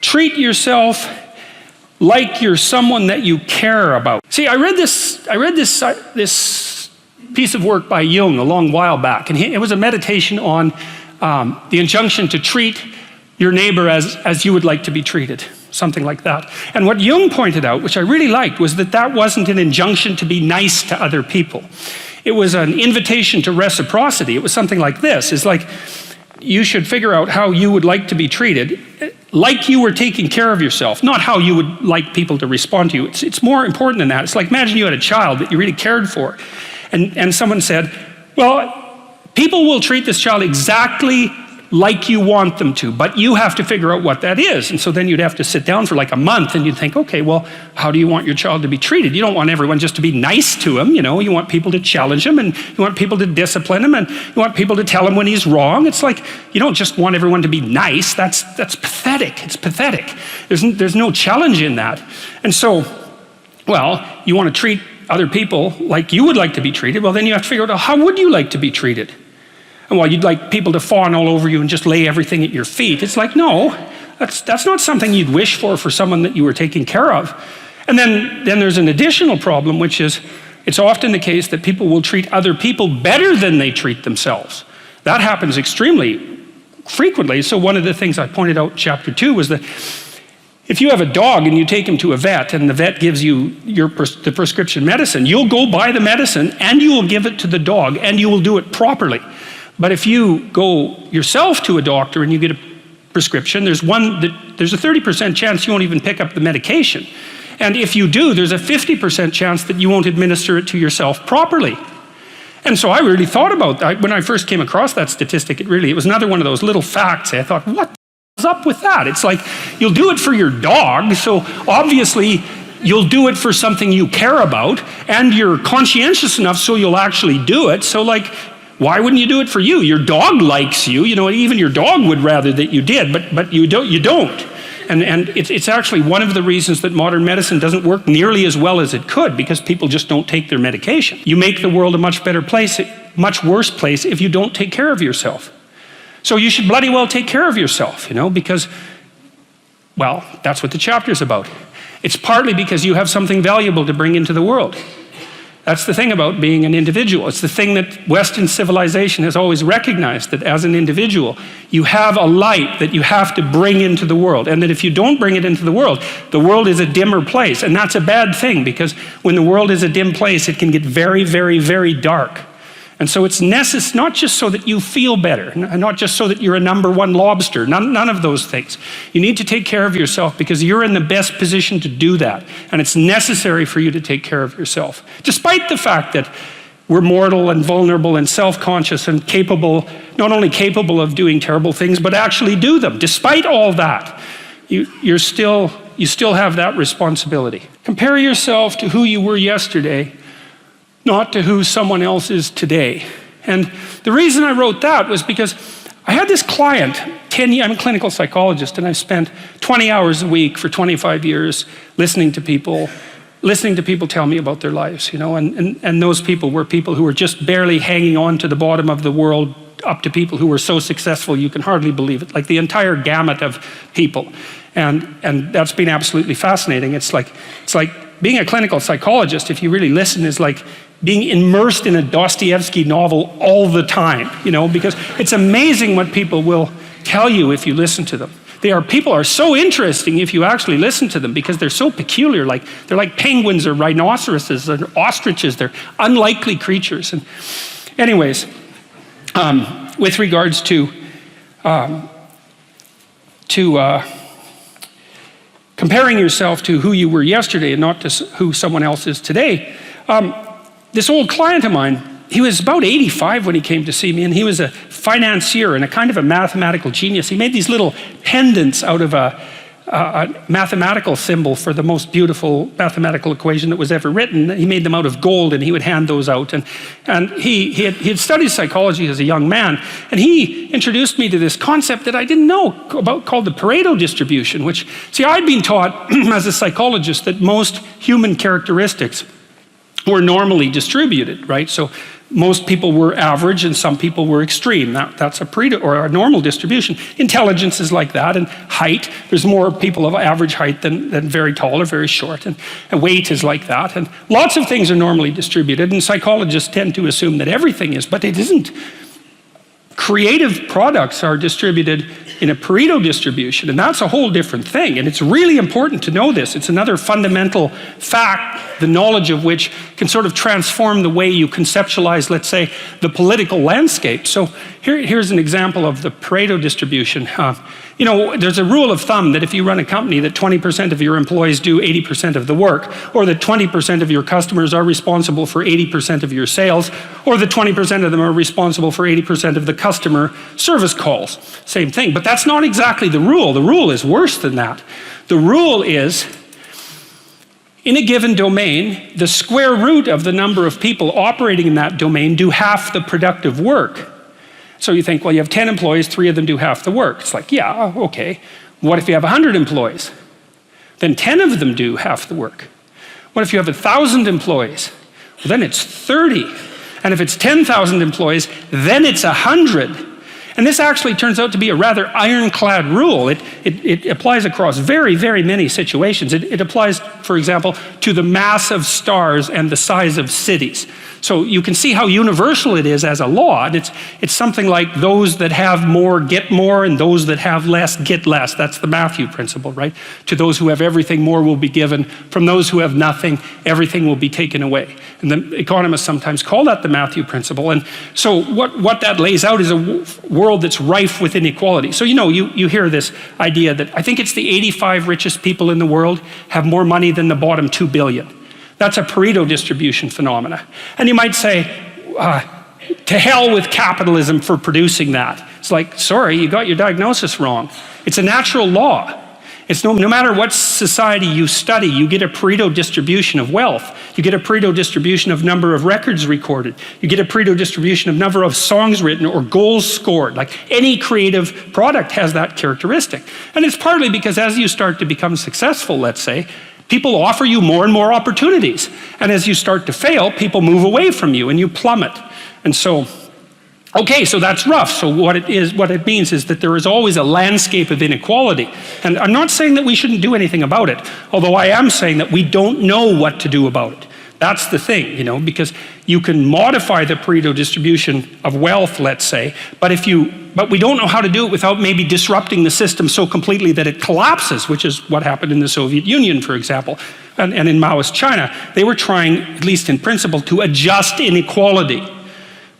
treat yourself like you're someone that you care about. See, I read this piece of work by Jung a long while back, and it was a meditation on the injunction to treat your neighbor as you would like to be treated, something like that. And what Jung pointed out, which I really liked, was that wasn't an injunction to be nice to other people. It was an invitation to reciprocity. It was something like this. It's like, you should figure out how you would like to be treated, like you were taking care of yourself, not how you would like people to respond to you. It's more important than that. It's like, imagine you had a child that you really cared for, and someone said, well, people will treat this child exactly like you want them to, but you have to figure out what that is. And so then you'd have to sit down for like a month and you'd think, okay, well, how do you want your child to be treated? You don't want everyone just to be nice to him, you know, you want people to challenge him, and you want people to discipline him, and you want people to tell him when he's wrong. It's like, you don't just want everyone to be nice. That's pathetic. It's pathetic. There's no challenge in that. And so, well, you want to treat other people like you would like to be treated. Well, then you have to figure out, how would you like to be treated? And while you'd like people to fawn all over you and just lay everything at your feet, it's like, no, that's not something you'd wish for someone that you were taking care of. And then there's an additional problem, which is, it's often the case that people will treat other people better than they treat themselves. That happens extremely frequently. So one of the things I pointed out in chapter 2 was that if you have a dog and you take him to a vet, and the vet gives you the prescription medicine, you'll go buy the medicine and you will give it to the dog, and you will do it properly. But if you go yourself to a doctor and you get a prescription, there's a 30% chance you won't even pick up the medication. And if you do, there's a 50% chance that you won't administer it to yourself properly. And so I really thought about that. When I first came across that statistic, it was another one of those little facts. I thought, what is up with that? It's like, you'll do it for your dog, so obviously you'll do it for something you care about, and you're conscientious enough so you'll actually do it. So like, why wouldn't you do it for you? Your dog likes you, you know, even your dog would rather that you did, but you don't. And it's actually one of the reasons that modern medicine doesn't work nearly as well as it could, because people just don't take their medication. You make the world a much better place, much worse place, if you don't take care of yourself. So you should bloody well take care of yourself, you know, because, well, that's what the chapter's about. It's partly because you have something valuable to bring into the world. That's the thing about being an individual. It's the thing that Western civilization has always recognized, that as an individual, you have a light that you have to bring into the world, and that if you don't bring it into the world is a dimmer place. And that's a bad thing, because when the world is a dim place, it can get very, very, very dark. And so it's necessary, not just so that you feel better, not just so that you're a #1 lobster, none of those things. You need to take care of yourself because you're in the best position to do that. And it's necessary for you to take care of yourself. Despite the fact that we're mortal and vulnerable and self-conscious and capable, not only capable of doing terrible things, but actually do them. Despite all that, you still have that responsibility. Compare yourself to who you were yesterday, not to who someone else is today. And the reason I wrote that was because I had this client, I'm a clinical psychologist, and I've spent 20 hours a week for 25 years listening to people tell me about their lives, you know, and those people were people who were just barely hanging on to the bottom of the world, up to people who were so successful you can hardly believe it, like the entire gamut of people. And that's been absolutely fascinating. It's like being a clinical psychologist, if you really listen, is like being immersed in a Dostoevsky novel all the time, you know, because it's amazing what people will tell you if you listen to them. People are so interesting if you actually listen to them, because they're so peculiar, they're like penguins or rhinoceroses or ostriches. They're unlikely creatures. And anyways, with regards to comparing yourself to who you were yesterday and not to who someone else is today, this old client of mine, he was about 85 when he came to see me, and he was a financier and a kind of a mathematical genius. He made these little pendants out of a mathematical symbol for the most beautiful mathematical equation that was ever written. He made them out of gold, and he would hand those out. And he had studied psychology as a young man, and he introduced me to this concept that I didn't know about, called the Pareto distribution, which, see, I'd been taught as a psychologist that most human characteristics were normally distributed, right? So most people were average and some people were extreme. That's a Pareto or a normal distribution. Intelligence is like that, and height, there's more people of average height than very tall or very short, and weight is like that, and lots of things are normally distributed, and psychologists tend to assume that everything is, but it isn't. Creative products are distributed in a Pareto distribution, and that's a whole different thing, and it's really important to know this. It's another fundamental fact, the knowledge of which can sort of transform the way you conceptualize, let's say, the political landscape. So here's an example of the Pareto distribution. You know, there's a rule of thumb that if you run a company that 20% of your employees do 80% of the work, or that 20% of your customers are responsible for 80% of your sales, or that 20% of them are responsible for 80% of the customer service calls. Same thing, but that's not exactly the rule. The rule is worse than that. The rule is, in a given domain, the square root of the number of people operating in that domain do half the productive work. So you think, well, you have 10 employees, 3 of them do half the work. It's like, yeah, okay. What if you have 100 employees? Then 10 of them do half the work. What if you have 1,000 employees? Well, then it's 30. And if it's 10,000 employees, then it's 100. And this actually turns out to be a rather ironclad rule. It applies across very, very many situations. It applies, for example, to the mass of stars and the size of cities. So you can see how universal it is as a law. And it's something like those that have more get more, and those that have less get less. That's the Matthew principle, right? To those who have everything, more will be given. From those who have nothing, everything will be taken away. And the economists sometimes call that the Matthew principle. And so what that lays out is a world that's rife with inequality. So you hear this idea that I think it's the 85 richest people in the world have more money than the bottom 2 billion. That's a Pareto distribution phenomena. And you might say, to hell with capitalism for producing that. It's like, sorry, you got your diagnosis wrong. It's a natural law. It's no matter what society you study, you get a Pareto distribution of wealth. You get a Pareto distribution of number of records recorded. You get a Pareto distribution of number of songs written or goals scored. Like any creative product has that characteristic. And it's partly because as you start to become successful, let's say, people offer you more and more opportunities. And as you start to fail, people move away from you and you plummet. And so, okay, so that's rough. So what it means is that there is always a landscape of inequality. And I'm not saying that we shouldn't do anything about it, although I am saying that we don't know what to do about it. That's the thing, because you can modify the Pareto distribution of wealth, let's say, but we don't know how to do it without maybe disrupting the system so completely that it collapses, which is what happened in the Soviet Union, for example, and in Maoist China. They were trying, at least in principle, to adjust inequality.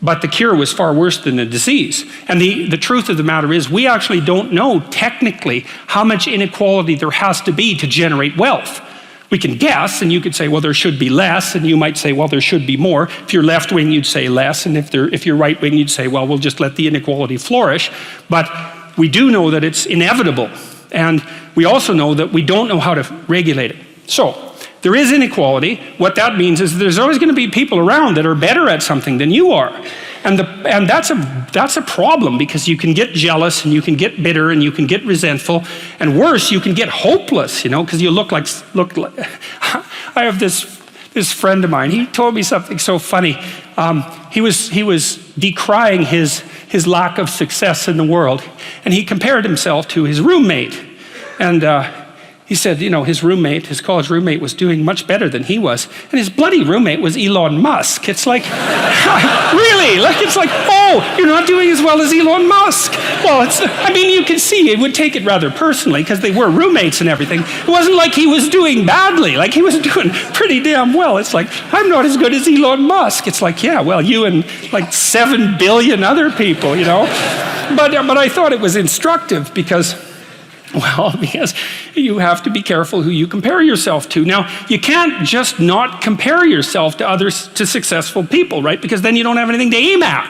But the cure was far worse than the disease. And the truth of the matter is, we actually don't know technically how much inequality there has to be to generate wealth. We can guess, and you could say, well, there should be less, and you might say, well, there should be more. If you're left-wing, you'd say less, and if you're right-wing, you'd say, well, we'll just let the inequality flourish. But we do know that it's inevitable, and we also know that we don't know how to regulate it. So, there is inequality. What that means is there's always going to be people around that are better at something than you are. And that's a problem, because you can get jealous and you can get bitter and you can get resentful, and worse, you can get hopeless, because you look like I have this friend of mine. He told me something so funny. He was decrying his lack of success in the world, and he compared himself to his roommate. And he said, his college roommate was doing much better than he was. And his bloody roommate was Elon Musk. It's like, really? It's like, oh, you're not doing as well as Elon Musk. Well, you can see it would take it rather personally because they were roommates and everything. It wasn't like he was doing badly. Like he was doing pretty damn well. It's like, I'm not as good as Elon Musk. It's like, yeah, well, you and like 7 billion other people, But I thought it was instructive because you have to be careful who you compare yourself to. Now, you can't just not compare yourself to successful people, right? Because then you don't have anything to aim at.